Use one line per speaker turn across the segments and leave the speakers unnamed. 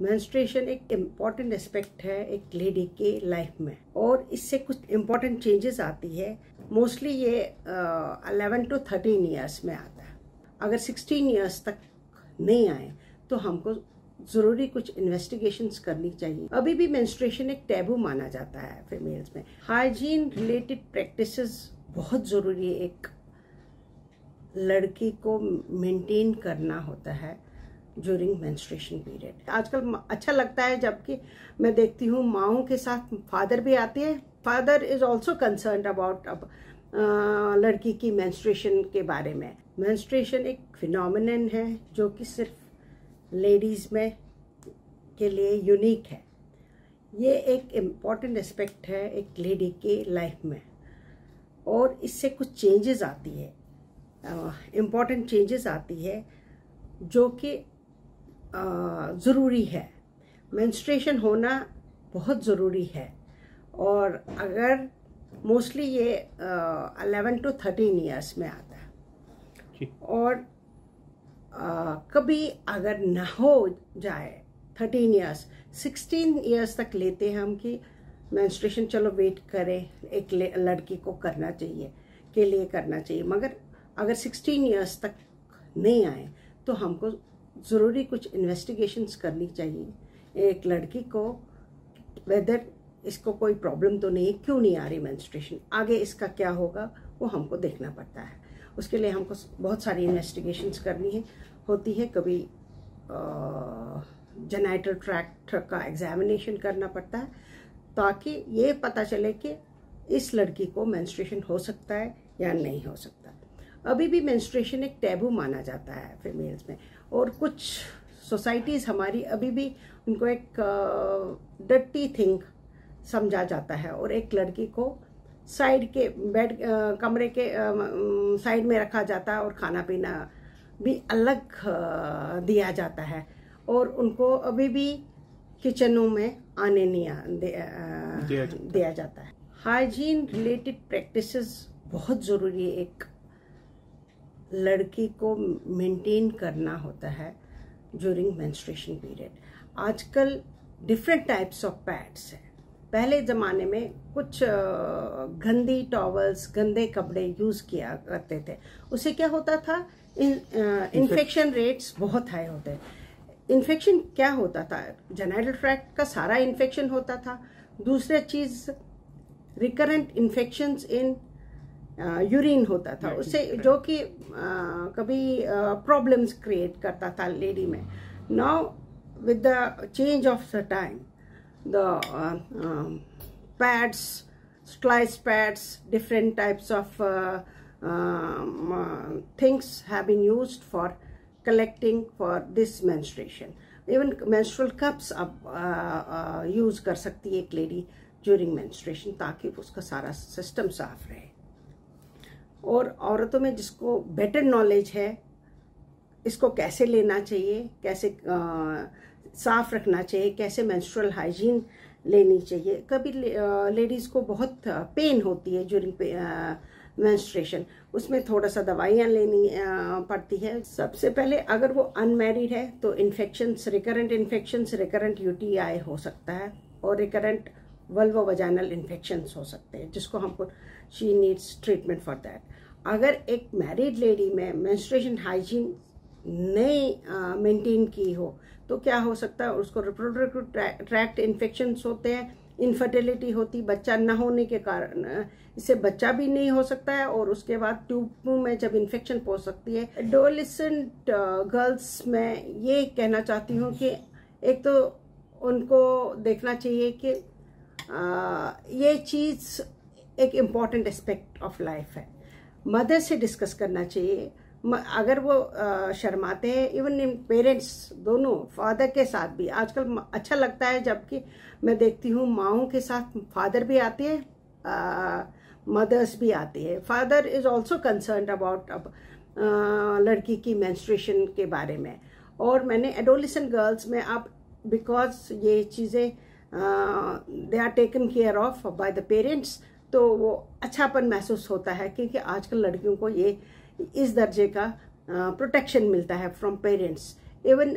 Menstruation एक important aspect है एक लेडी के लाइफ में, और इससे कुछ इम्पॉर्टेंट चेंजेस आती है। मोस्टली ये 11 to 13 ईयर्स में आता है। अगर 16 ईयर्स तक नहीं आए तो हमको ज़रूरी कुछ इन्वेस्टिगेशंस करनी चाहिए। अभी भी मेंस्ट्रुएशन एक टैबू माना जाता है फीमेल्स में। हाइजीन रिलेटेड प्रैक्टिसेस बहुत ज़रूरी है, एक लड़की को मेंटेन करना होता है ड्यूरिंग मेंस्ट्रुएशन पीरियड। आजकल अच्छा लगता है जबकि मैं देखती हूँ माओं के साथ फादर भी आते हैं। Father is also concerned about लड़की की मेंस्ट्रुएशन के बारे में। मेंस्ट्रुएशन एक फिनोमिनन है जो कि सिर्फ लेडीज़ में के लिए यूनिक है। ये एक इम्पॉर्टेंट एस्पेक्ट है एक लेडी के लाइफ में, और इससे कुछ चेंजेस आती है, इम्पॉर्टेंट चेंजेस आती है जो कि ज़रूरी है। मेंस्ट्रुएशन होना बहुत ज़रूरी है, और अगर मोस्टली ये 11 to 13 ईयर्स में आता है, और कभी अगर ना हो जाए 13 ईयर्स 16 ईयर्स तक लेते हैं हम कि मेंस्ट्रुएशन चलो वेट करें, एक लड़की को करना चाहिए के लिए करना चाहिए। मगर अगर 16 ईयर्स तक नहीं आए तो हमको ज़रूरी कुछ इन्वेस्टिगेशंस करनी चाहिए एक लड़की को, वेदर इसको कोई प्रॉब्लम तो नहीं, क्यों नहीं आ रही मेंस्ट्रुएशन, आगे इसका क्या होगा वो हमको देखना पड़ता है। उसके लिए हमको बहुत सारी इन्वेस्टिगेशंस करनी होती है। कभी जेनिटल ट्रैक्ट का एग्जामिनेशन करना पड़ता है ताकि ये पता चले कि इस लड़की को मेंस्ट्रुएशन हो सकता है या नहीं हो सकता। अभी भी मेंस्ट्रुएशन एक टैबू माना जाता है फीमेल्स में, और कुछ सोसाइटीज़ हमारी अभी भी उनको एक डर्टी थिंग समझा जाता है, और एक लड़की को साइड के बेड कमरे के साइड में रखा जाता है, और खाना पीना भी अलग दिया जाता है, और उनको अभी भी किचनों में आने नहीं दिया जाता है। हाइजीन रिलेटेड प्रैक्टिसेस बहुत ज़रूरी है, एक लड़की को मेंटेन करना होता है ड्यूरिंग मेंस्ट्रुएशन पीरियड। आजकल डिफरेंट टाइप्स ऑफ पैड्स हैं। पहले ज़माने में कुछ गंदी टॉवल्स, गंदे कपड़े यूज़ किया करते थे। उससे क्या होता था, इन्फेक्शन रेट्स बहुत हाई होते हैं। इन्फेक्शन क्या होता था, जेनिटल ट्रैक्ट का सारा इन्फेक्शन होता था। दूसरा चीज़ रिकरेंट इन्फेक्शंस इन यूरिन होता था, उससे जो कि कभी प्रॉब्लम्स क्रिएट करता था लेडी में। Now with the change of the time the pads, splice pads, different types of things have been used for collecting for this menstruation. Even menstrual cups अब यूज कर सकती है एक लेडी ड्यूरिंग मेंस्ट्रुएशन, ताकि उसका सारा system साफ रहे। और औरतों में जिसको बेटर नॉलेज है इसको कैसे लेना चाहिए, कैसे साफ रखना चाहिए, कैसे मेंस्ट्रुअल हाइजीन लेनी चाहिए। कभी लेडीज़ को बहुत पेन होती है ड्यूरिंग मेंस्ट्रुएशन, उसमें थोड़ा सा दवाइयाँ लेनी पड़ती है। सबसे पहले अगर वो अनमैरिड है तो इन्फेक्शंस, रिकरेंट यूटीआई हो सकता है, और रिकरेंट वल्वोवजाइनल इन्फेक्शंस हो सकते हैं, जिसको हमको she needs treatment for that. अगर एक मैरिड लेडी में मेंस्ट्रुएशन हाइजीन नहीं मेंटेन की हो तो क्या हो सकता है, उसको रिप्रोडक्टिव ट्रैक्ट इन्फेक्शंस होते हैं, इनफर्टिलिटी होती, बच्चा न होने के कारण इससे बच्चा भी नहीं हो सकता है, और उसके बाद ट्यूब में जब इन्फेक्शन पहुंच सकती है। एडोलेसेंट गर्ल्स में ये कहना चाहती हूँ कि एक तो उनको देखना चाहिए कि ये चीज़ एक इम्पॉर्टेंट एस्पेक्ट ऑफ लाइफ है। मदर से डिस्कस करना चाहिए, अगर वो शर्माते हैं, इवन इन पेरेंट्स दोनों, फादर के साथ भी। आजकल अच्छा लगता है जबकि मैं देखती हूँ माओं के साथ फादर भी आते हैं, मदर्स भी आती है। Father is also concerned about लड़की की मेंस्ट्रुएशन के बारे में। और मैंने एडोलेसेंट गर्ल्स में अब बिकॉज ये चीज़ें they are taken care of by the parents, तो वो अच्छापन महसूस होता है, क्योंकि आजकल लड़कियों को ये इस दर्जे का प्रोटेक्शन मिलता है फ्रॉम पेरेंट्स। इवन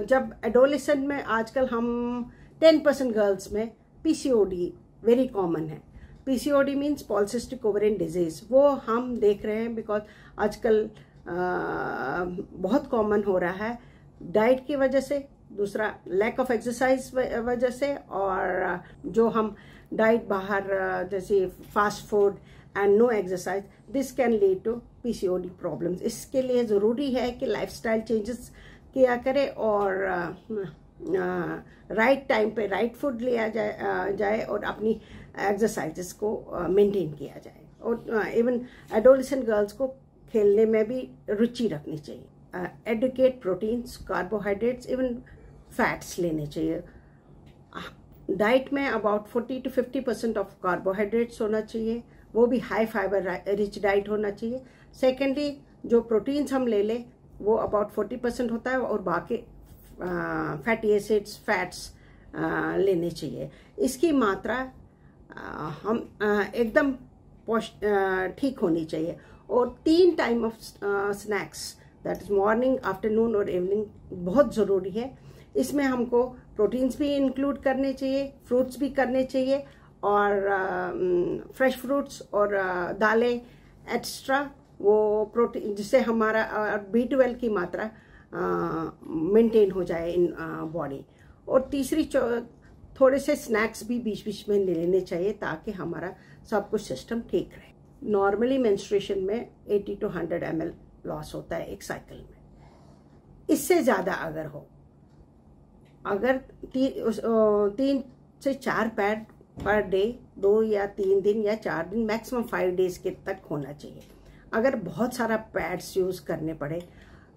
जब एडोलेसेंट में आजकल हम 10% गर्ल्स में पीसीओडी वेरी कॉमन है। PCOD means polycystic ovarian disease, वो हम देख रहे हैं बिकॉज आजकल बहुत कॉमन हो रहा है डाइट की वजह से, दूसरा लैक ऑफ एक्सरसाइज वजह से, और जो हम डाइट बाहर जैसे fast food and no exercise, this can lead to PCOD problems. इसके लिए ज़रूरी है कि लाइफस्टाइल चेंजेस किया करें और राइट टाइम पे राइट फूड लिया जाए और अपनी एक्सरसाइजेस को मेंटेन किया जाए। और इवन एडोलेसेंट गर्ल्स को खेलने में भी रुचि रखनी चाहिए। Adequate proteins, carbohydrates, even fats लेने चाहिए। डाइट में अबाउट 40 to 50% ऑफ कार्बोहाइड्रेट्स होना चाहिए, वो भी हाई फाइबर रिच डाइट होना चाहिए। सेकेंडली जो प्रोटीन्स हम ले लें वो अबाउट 40% होता है और बाकी फैटी एसिड्स, फैट्स लेने चाहिए। इसकी मात्रा हम एकदम ठीक होनी चाहिए। और 3 time of snacks, that is morning, afternoon और इवनिंग, बहुत ज़रूरी है। इसमें हमको प्रोटीन्स भी इंक्लूड करने चाहिए, फ्रूट्स भी करने चाहिए, और फ्रेश फ्रूट्स और दालें एक्स्ट्रा, वो प्रोटीन जिससे हमारा B12 की मात्रा मेंटेन हो जाए इन बॉडी। और तीसरी थोड़े से स्नैक्स भी बीच बीच में लेने चाहिए ताकि हमारा सब कुछ सिस्टम ठीक रहे। नॉर्मली मेंस्ट्रुएशन में 80 to 100 ml लॉस होता है एक साइकिल में। इससे ज़्यादा अगर हो, अगर 3 से 4 पैड पर डे, 2 या 3 दिन या 4 दिन, मैक्सिमम 5 डेज के तक होना चाहिए। अगर बहुत सारा पैड्स यूज़ करने पड़े,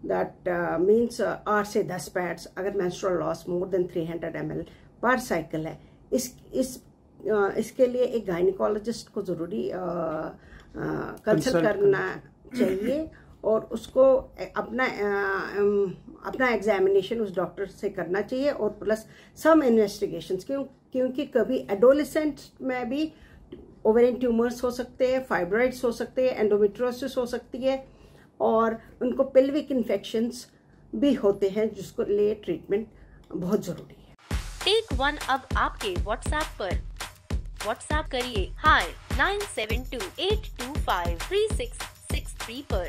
दैट मीन्स 8 से 10 पैड्स, अगर menstrual loss more than 300 ml पर साइकिल है, इसके लिए एक गायनिकोलॉजिस्ट को ज़रूरी कंसल्ट करना चाहिए और उसको अपना एग्जामिनेशन उस डॉक्टर से करना चाहिए। और प्लस सम इन्वेस्टिगेशंस, क्योंकि कभी एडोलेसेंट में भी ओवेरियन ट्यूमर्स हो सकते हैं, फाइब्रॉइड्स हो सकते हैं, एंडोमेट्रियोसिस हो सकती है, और उनको पेल्विक इन्फेक्शंस भी होते हैं जिसको लिए ट्रीटमेंट बहुत ज़रूरी है।
टेक वन अब आपके व्हाट्सएप पर। व्हाट्सएप करिए हाय 9728253663 पर।